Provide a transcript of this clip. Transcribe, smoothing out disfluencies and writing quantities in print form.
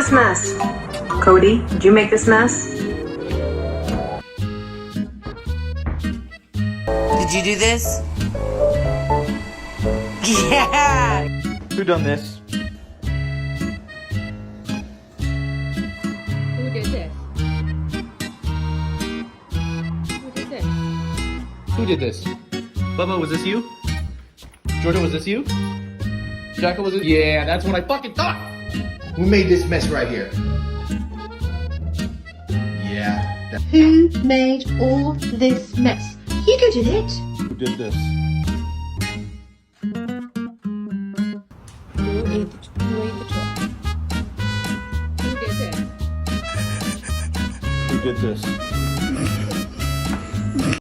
this mess? Cody, did you make this mess? Did you do this? Yeah! Who done this? Who did this? Who did this? Who did this? Bubba, was this you? Jordan, was this you? Jacko, was it? Yeah, that's what I fucking thought! Who made this mess right here? Yeah. Who made all this mess? Hugo did it. Who did this? Who ate the chocolate? Who did this? Who did this?